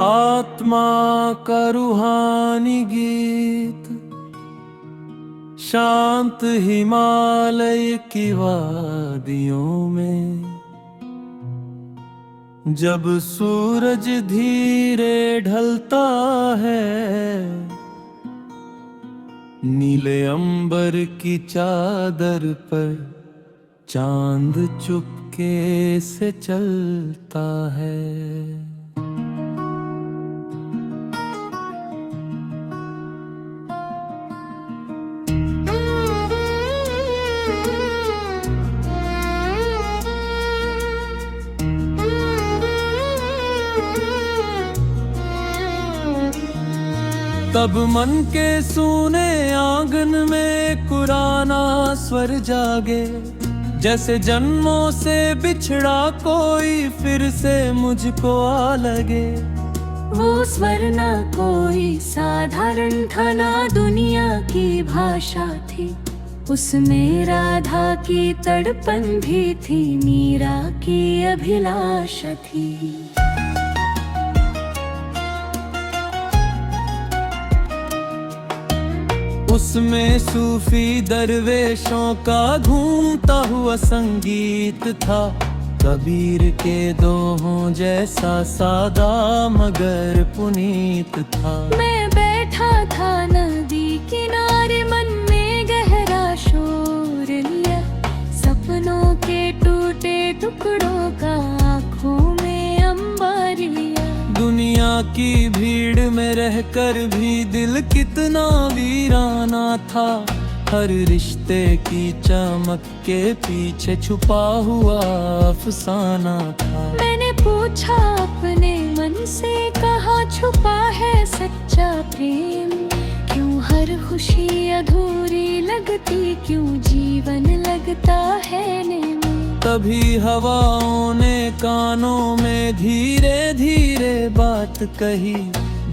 आत्मा का रूहानी गीत शांत हिमालय की वादियों में, जब सूरज धीरे ढलता है, नीले अंबर की चादर पर चांद चुपके से चलता है। तब मन के सूने आंगन में कुराना स्वर जागे, जैसे जन्मों से बिछड़ा कोई फिर से मुझको आ लगे। वो स्वर ना कोई साधारण था, ना दुनिया की भाषा थी, उसमें राधा की तड़पन भी थी, मीरा की अभिलाषा थी। उसमें सूफी दरवेशों का घूमता हुआ संगीत था, कबीर के दोहों जैसा सादा मगर पुनीत था। मैं बैठा था नदी किनारे, मन में गहरा शोर लिया, सपनों के टूटे टुकड़ों का आँखों में अंबर लिया। दुनिया की भीड़ में रहकर भी दिल कितना वीराना था, हर रिश्ते की चमक के पीछे छुपा हुआ अफसाना था। मैंने पूछा अपने मन से, कहाँ छुपा है सच्चा प्रेम, क्यों हर खुशी अधूरी लगती, क्यों जीवन लगता है नेम। तभी हवाओं ने कानों में धीरे धीरे बात कही,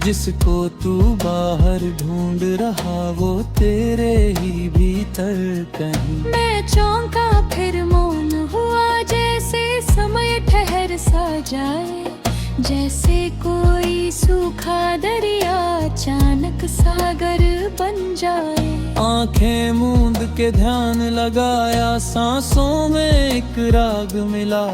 जिसको तू बाहर ढूंढ रहा वो तेरे ही भीतर कहीं। मैं चौंका फिर मौन हुआ, जैसे समय ठहर सा जाए, जैसे कोई सूखा दरिया अचानक सागर बन जाए। आंखें मूंद के ध्यान लगाया, सांसों में एक राग मिला,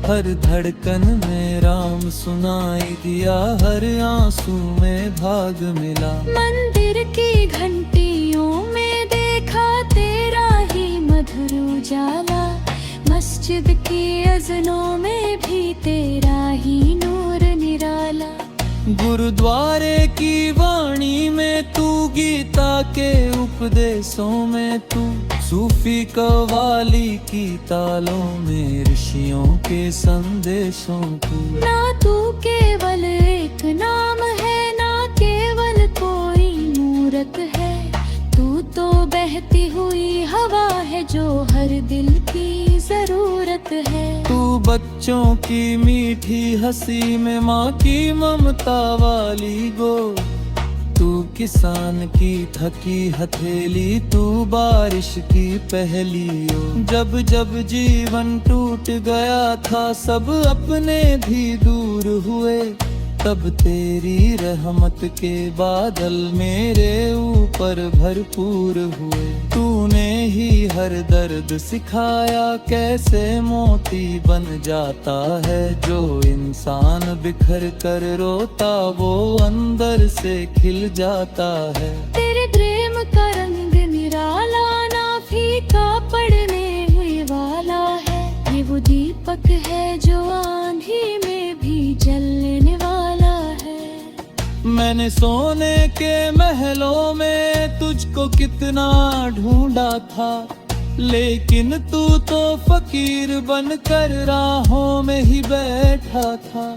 हर धड़कन में राम सुनाई दिया, हर आंसू में भाग मिला। मंदिर की घंटियों में देखा तेरा ही मधुर उजाला, मस्जिद की अज़नों में भी तेरा ही नूर निराला। गुरुद्वारे की वाणी में तू, गीता के उपदेशों में तू, सूफी कव्वाली की तालों में ऋषियों के संदेशों तू। ना तू केवल एक नाम है, ना केवल कोई मूरत है, तू तो बहती हुई हवा है जो हर दिल की जरूरत है। तू बच्चों की मीठी हंसी में माँ की ममता वाली गो, तू किसान की थकी हथेली, तू बारिश की पहली ओर। जब जब जीवन टूट गया था, सब अपने भी दूर हुए, तब तेरी रहमत के बादल मेरे ऊपर भरपूर हुए। तूने ही हर दर्द सिखाया, कैसे मोती बन जाता है, जो इंसान बिखर कर रोता वो अंदर से खिल जाता है। तेरे प्रेम का रंग निराला, ना फीका पड़ने हुए वाला है, ये वो दीपक है जो आंधी में भी जलने वाला है। मैंने सोने के महलों में तुझको कितना ढूंढा था, लेकिन तू तो फकीर बनकर राहों में ही बैठा था।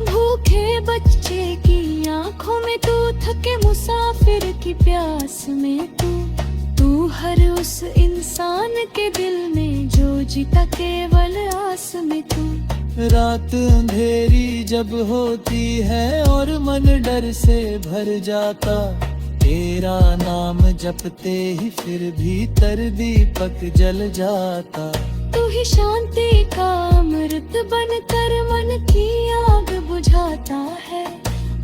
भूखे बच्चे की आंखों में तू, थके मुसाफिर की प्यास में तू हर उस इंसान के दिल में जो जीता केवल आस में तू। रात अंधेरी जब होती है और मन डर से भर जाता, तेरा नाम जपते ही फिर भीतर दीपक जल जाता। तू ही शांति का अमृत बनकर मन की आग बुझाता है,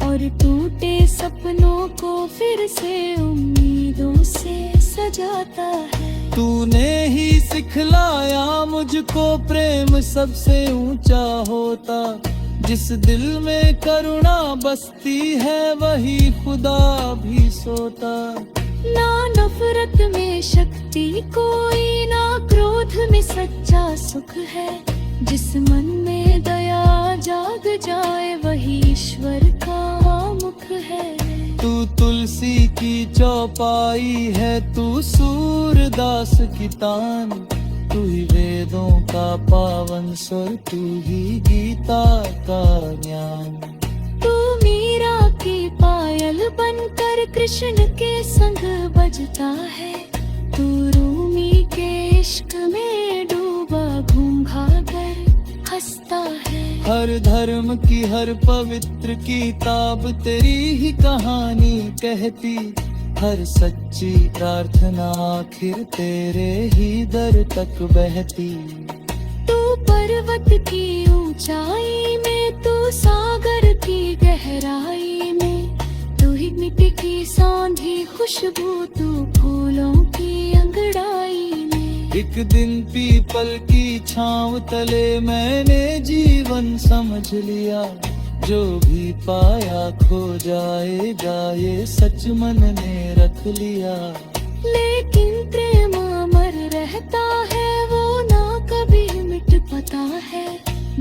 और टूटे सपनों को फिर से उम्मीदों से सजाता है। तूने ही सिखलाया मुझको प्रेम सबसे ऊंचा होता, जिस दिल में करुणा बसती है वही खुदा भी सोता। ना नफरत में शक्ति कोई, ना क्रोध में सच्चा सुख है। जिस मन में दया जाग जाए वही ईश्वर का मुख है। तू तुलसी की चौपाई है, तू सूरदास की तान, तू ही वेदों का पावन स्वर, तू ही गीता का ज्ञान। तू मीरा की पायल बनकर कृष्ण के संग बजता है। तू रूमी के इश्क में डूबा घूम भागर हंसता है। हर धर्म की हर पवित्र किताब तेरी ही कहानी कहती, हर सच्ची प्रार्थना आखिर तेरे ही दर तक बहती। तू पर्वत की ऊंचाई में, तू सागर की गहराई में, तू ही मिट्टी की सौंधी खुशबू, तू फूलों की अंगड़ाई में। एक दिन पीपल की छांव तले मैंने जीवन समझ लिया, जो भी पाया खो जाएगा ये सच मन ने रख लिया। लेकिन प्रेम अमर रहता है, वो ना कभी मिट पाता है।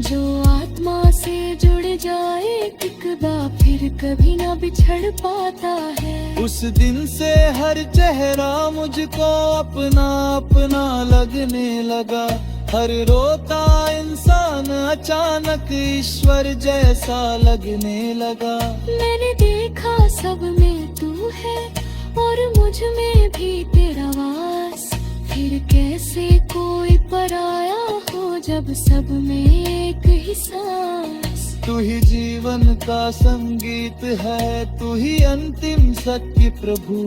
जो आत्मा से जुड़ जाए टिकदा फिर कभी ना बिछड़ पाता है। उस दिन से हर चेहरा मुझको अपना अपना लगने लगा, हर रोता इंसान अचानक ईश्वर जैसा लगने लगा। मैंने देखा सब में तू है और मुझ में भी तेरा वास, फिर कैसे कोई पराया हो जब सब में एक ही सांस। तू ही जीवन का संगीत है, तू ही अंतिम सत्य प्रभु,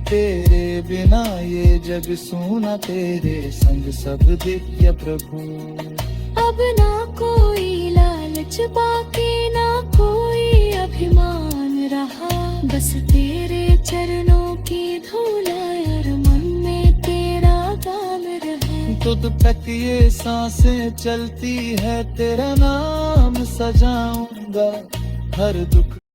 तेरे बिना ये जग सूना, तेरे संग सब दिव्य प्रभु। अब ना कोई लालच बाकी, ना कोई अभिमान रहा, बस तेरे चरणों की धूल और मन में तेरा गान रहा। तुझ तक ये सांसें चलती है, तेरा नाम सजाऊंगा, हर दुख